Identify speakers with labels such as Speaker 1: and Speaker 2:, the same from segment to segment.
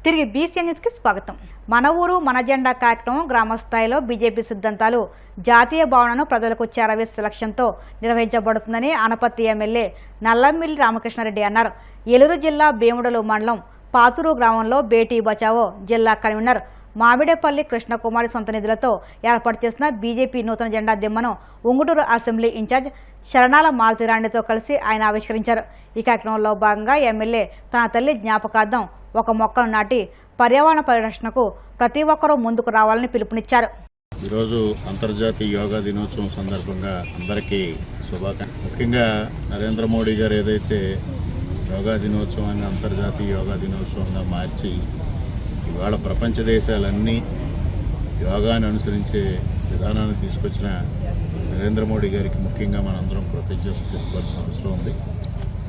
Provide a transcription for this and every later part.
Speaker 1: తిరిగి బీసీఎన్ న్యూస్కి స్వాగతం. మన ఊరు మన జెండా కార్యక్రమం గ్రామ స్థాయిలో బీజేపీ సిద్ధాంతాలు జాతీయ భావనను ప్రజలకు చేరవేసే లక్ష్యంతో నిర్వహించబడుతుందని ఆనపత్తి ఎమ్మెల్యే నల్లమిల్లి రామకృష్ణారెడ్డి అన్నారు. ఏలూరు జిల్లా భీముడలు మండలం పాతూరు గ్రామంలో బేటీ బచావో జిల్లా కన్వీనర్ మామిడేపల్లి కృష్ణకుమారి సొంత నిధులతో ఏర్పాటు చేసిన బీజేపీ నూతన జెండా దిమ్మను ఉంగుటూరు అసెంబ్లీ ఇన్ఛార్జ్ శరణాల మాలతిరాణితో కలిసి ఆయన ఆవిష్కరించారు. ఈ కార్యక్రమంలో భాగంగా ఎమ్మెల్యే తన తల్లి జ్ఞాపకార్థం ఒక మొక్కను నాటి పర్యావరణ పరిరక్షణకు ప్రతి ఒక్కరూ ముందుకు రావాలని పిలుపునిచ్చారు.
Speaker 2: ఈరోజు అంతర్జాతీయ యోగా దినోత్సవం సందర్భంగా అందరికీ శుభాకాంక్షలు. ముఖ్యంగా నరేంద్ర మోడీ గారు ఏదైతే యోగా దినోత్సవాన్ని అంతర్జాతీయ యోగా దినోత్సవంగా మార్చి ఇవాళ ప్రపంచ దేశాలన్నీ యోగాను అనుసరించే విధానాన్ని తీసుకొచ్చిన నరేంద్ర మోడీ గారికి ముఖ్యంగా మనందరం కృతజ్ఞత చెప్పుకోవాల్సిన అవసరం ఉంది.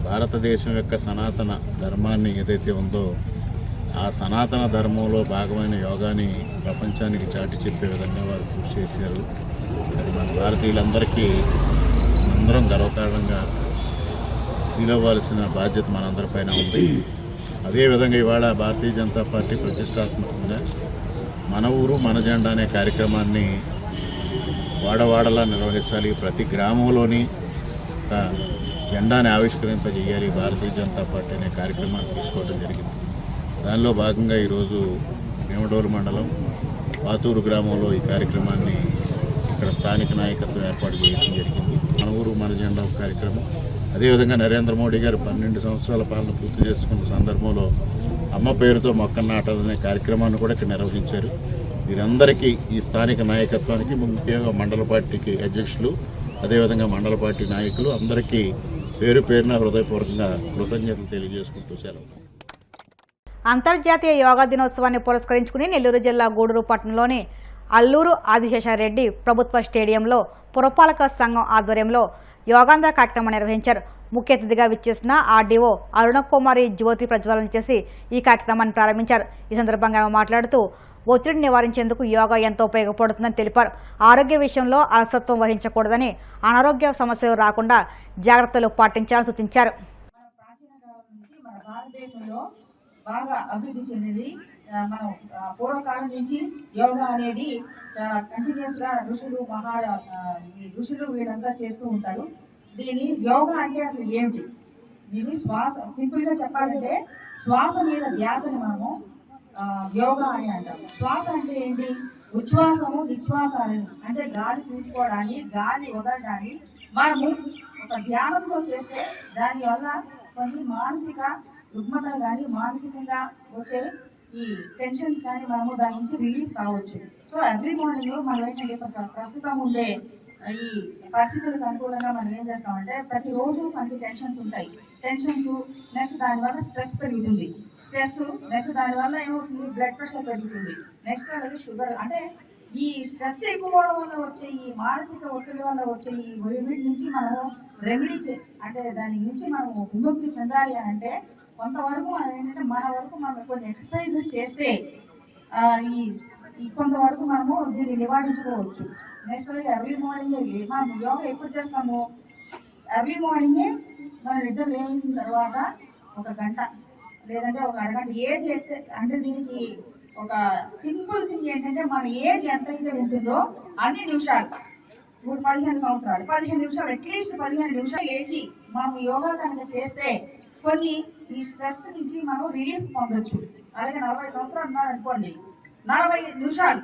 Speaker 2: భారతదేశం యొక్క సనాతన ధర్మాన్ని ఏదైతే ఉందో ఆ సనాతన ధర్మంలో భాగమైన యోగాని ప్రపంచానికి చాటి చెప్పే విధంగా వారు కృషి చేశారు. అది మన భారతీయులందరికీ అందరం గర్వకారణంగా ఫీల్ అవ్వాల్సిన బాధ్యత మనందరిపైన ఉంది. అదేవిధంగా ఇవాళ భారతీయ జనతా పార్టీ ప్రతిష్టాత్మకంగా మన ఊరు మన జెండా అనే కార్యక్రమాన్ని వాడవాడలా నిర్వహించాలి. ప్రతి గ్రామంలోని జెండాని ఆవిష్కరింపజేయాలి. భారతీయ జనతా పార్టీ అనే కార్యక్రమాన్ని తీసుకోవడం జరిగింది. దానిలో భాగంగా ఈరోజు భీమడోలు మండలం పాతూరు గ్రామంలో ఈ కార్యక్రమాన్ని ఇక్కడ స్థానిక నాయకత్వం ఏర్పాటు చేయడం జరిగింది. మన ఊరు మన జెండా కార్యక్రమం. అదేవిధంగా నరేంద్ర మోడీ గారు 12 సంవత్సరాల పాలన పూర్తి చేసుకున్న సందర్భంలో అమ్మ పేరుతో మొక్కను నాటాలనే కార్యక్రమాన్ని కూడా ఇక్కడ నిర్వహించారు. వీరందరికీ ఈ స్థానిక నాయకత్వానికి ముఖ్యంగా మండల పార్టీకి అధ్యక్షులు అదేవిధంగా మండల పార్టీ నాయకులు అందరికీ పేరు పేరున హృదయపూర్వకంగా కృతజ్ఞతలు తెలియజేసుకుంటూ సెలవు.
Speaker 1: అంతర్జాతీయ యోగా దినోత్సవాన్ని పురస్కరించుకుని నెల్లూరు జిల్లా గూడూరు పట్టణంలోని అల్లూరు ఆదిశేషారెడ్డి ప్రభుత్వ స్టేడియంలో పురపాలక సంఘం ఆధ్వర్యంలో యోగాంధ్ర కార్యక్రమం నిర్వహించారు. ముఖ్య అతిథిగా విచ్చేసిన ఆర్డీఓ అరుణకుమారి జ్యోతి ప్రజ్వలన చేసి ఈ కార్యక్రమాన్ని ప్రారంభించారు. ఈ సందర్భంగా మాట్లాడుతూ ఒత్తిడిని నివారించేందుకు యోగా ఎంతో ఉపయోగపడుతుందని తెలిపారు. ఆరోగ్య విషయంలో అలసత్వం వహించకూడదని, అనారోగ్య సమస్యలు రాకుండా జాగ్రత్తలు పాటించాలని సూచించారు.
Speaker 3: బాగా అభివృద్ధి చెందింది. మనం పూర్వకాలం నుంచి యోగా అనేది కంటిన్యూస్ గా ఋషులు వీళ్ళంతా చేస్తూ ఉంటారు. దీని యోగా అంటే అసలు ఏమిటి? దీని శ్వాస, సింపుల్ గా చెప్పాలంటే శ్వాస మీద ధ్యాసని మనము యోగా అని అంటాం. శ్వాస అంటే ఏంటి? ఉచ్ఛ్వాసము నిశ్వాసాలని, అంటే గాలి పీల్చుకోవడాన్ని గాలి వదలడాన్ని మనము ఒక ధ్యానంలో చేస్తే దానివల్ల కొన్ని మానసిక రుగ్మతలు కానీ మానసికంగా వచ్చే ఈ టెన్షన్స్ కానీ మనము దాని నుంచి రిలీఫ్ కావచ్చు. సో ఎవ్రీ మార్నింగ్ మనం ఏంటంటే ప్రస్తుతం ఉండే ఈ పరిస్థితులకు అనుకూలంగా మనం ఏం చేస్తామంటే ప్రతిరోజు మనకి టెన్షన్స్ ఉంటాయి. టెన్షన్స్ నెక్స్ట్ దానివల్ల స్ట్రెస్ పెరుగుతుంది. స్ట్రెస్ నెక్స్ట్ దానివల్ల ఏమవుతుంది? బ్లడ్ ప్రెషర్ పెరుగుతుంది. నెక్స్ట్ అలాగే షుగర్. అంటే ఈ స్ట్రెస్ ఎక్కువ అవడం వల్ల వచ్చే ఈ మానసిక ఒత్తిడి వల్ల వచ్చే ఈ వీటి నుంచి మనము రెమెడీ అంటే దాని నుంచి మనము విముక్తి చెందాలి అని అంటే కొంతవరకు మనం ఏంటంటే మన వరకు మనం కొన్ని ఎక్సర్సైజెస్ చేస్తే ఈ కొంతవరకు మనము దీన్ని నివారించుకోవచ్చు. నెక్స్ట్ ఎర్లీ మార్నింగ్ మనం యోగా ఎప్పుడు చేస్తాము? ఎర్లీ మార్నింగే మనం నిద్ర లేచిన తర్వాత 1 గంట లేదంటే 1 అరగంట ఏజ్ చేస్తే, అంటే దీనికి ఒక సింపుల్ థింగ్ ఏంటంటే మన ఏజ్ ఎంతైతే ఉంటుందో అన్ని నిమిషాలు, ఇప్పుడు 15 సంవత్సరాలు 15 నిమిషాలు అట్లీస్ట్ 15 నిమిషాలు లేచి మనం యోగా కనుక చేస్తే కొన్ని ఈ స్ట్రెస్ నుంచి మనం రిలీఫ్ పొందొచ్చు. అలాగే 40 సంవత్సరాలు ఉన్నారనుకోండి, 40 నిమిషాలు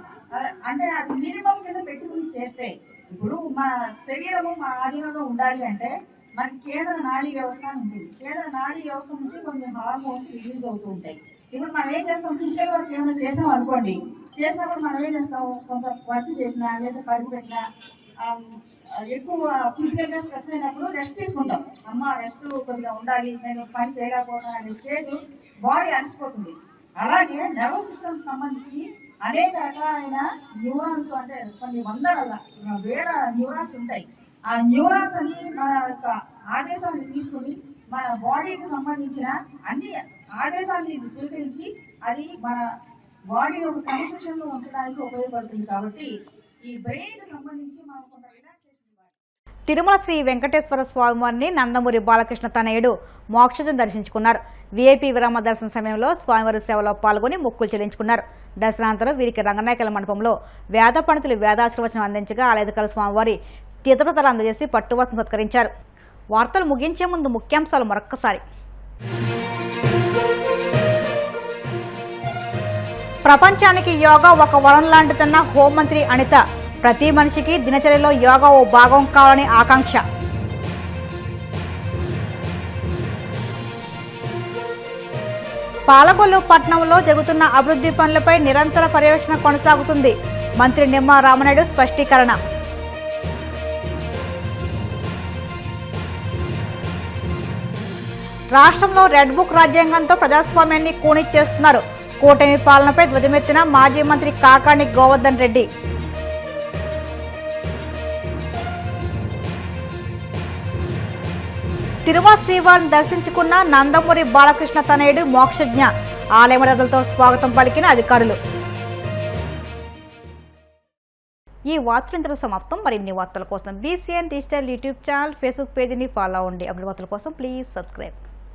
Speaker 3: అంటే అది మినిమం కింద పెట్టుకుని చేస్తే, ఇప్పుడు మన శరీరము మన ఆధీనంలో ఉండాలి అంటే మనకి కేంద్ర నాడీ వ్యవస్థ ఉంటుంది. కేంద్ర నాడీ వ్యవస్థ నుంచి కొన్ని హార్మోన్స్ రిలీజ్ అవుతూ ఉంటాయి. ఇప్పుడు మనం ఏం చేస్తాం? ఫిజికల్ వర్క్ ఏమైనా చేసాం అనుకోండి, చేసినప్పుడు మనం ఏం చేస్తాం? కొంత వర్క్ చేసినా లేదా పని పెట్టినా ఎక్కువ ఫిజికల్ గా స్ట్రెస్ అయినప్పుడు రెస్ట్ తీసుకుంటాం. అమ్మ రెస్ట్ కొద్దిగా ఉండాలి, నేను పని చేయలేకపోతాను అనే స్టేజ్ బాడీ అలసిపోతుంది. అలాగే నర్వస్ సిస్టమ్ సంబంధించి అనేక రకాలైన న్యూరాన్స్, అంటే కొన్ని వేల న్యూరాన్స్ ఉంటాయి. ఆ న్యూరాన్స్ అని మన యొక్క ఆదేశాన్ని తీసుకుని మన బాడీకి సంబంధించిన అన్ని ఆదేశాన్ని స్వీకరించి అది మన బాడీ ఒక కన్స్ట్రక్షన్ లో ఉంచడానికి ఉపయోగపడుతుంది. కాబట్టి ఈ బ్రెయిన్ కి సంబంధించి మనం కొంత
Speaker 1: తిరుమల శ్రీ వెంకటేశ్వర స్వామివారిని నందమూరి బాలకృష్ణ తనయుడు మోక్షజన్ దర్శించుకున్నారు. వీఐపీ విరామ దర్శన సమయంలో స్వామివారి సేవలో పాల్గొని మొక్కులు చెల్లించుకున్నారు. దర్శనానంతరం వీరికి రంగనాయకుల మండపంలో వేద పండితులు వేదాశీర్వచనం అందించగా ఆలయదకల స్వామివారి తీర్థప్రతాలు అందజేసి పట్టువస్త్రం సత్కరించారు. వార్తలు ముగించే ముందు ముఖ్యాంశాలు మరొక్కసారి. ప్రపంచానికి యోగా ఒక వరం లాంటిదన్న హోంమంత్రి అనిత. ప్రతి మనిషికి దినచర్యలో యోగా ఓ భాగం కావాలని ఆకాంక్ష. పాలకొల్లు పట్టణంలో జరుగుతున్న అభివృద్ధి పనులపై నిరంతర పర్యవేక్షణ కొనసాగుతుంది. మంత్రి నిమ్మల రామనాయుడు స్పష్టీకరణ. రాష్ట్రంలో రెడ్ బుక్ రాజ్యాంగంతో ప్రజాస్వామ్యాన్ని కూనిచ్చేస్తున్నారు. కూటమి పాలనపై ధ్వజమెత్తిన మాజీ మంత్రి కాకాణి గోవర్ధన్ రెడ్డి. తిరుమల శ్రీవారిని దర్శించుకున్న నందమూరి బాలకృష్ణ తనయుడు మోక్షజ్ఞ. ఆలయ మర్యాదలతో స్వాగతం పలికిన అధికారులు. ఈ వార్తలు ఇంతలో సమాప్తం. మరిన్ని వార్తల కోసం BCN digital YouTube channel, Facebook పేజీని ఫాలో అవ్వండి. అప్డేట్ వార్తల కోసం ప్లీజ్ సబ్స్క్రైబ్.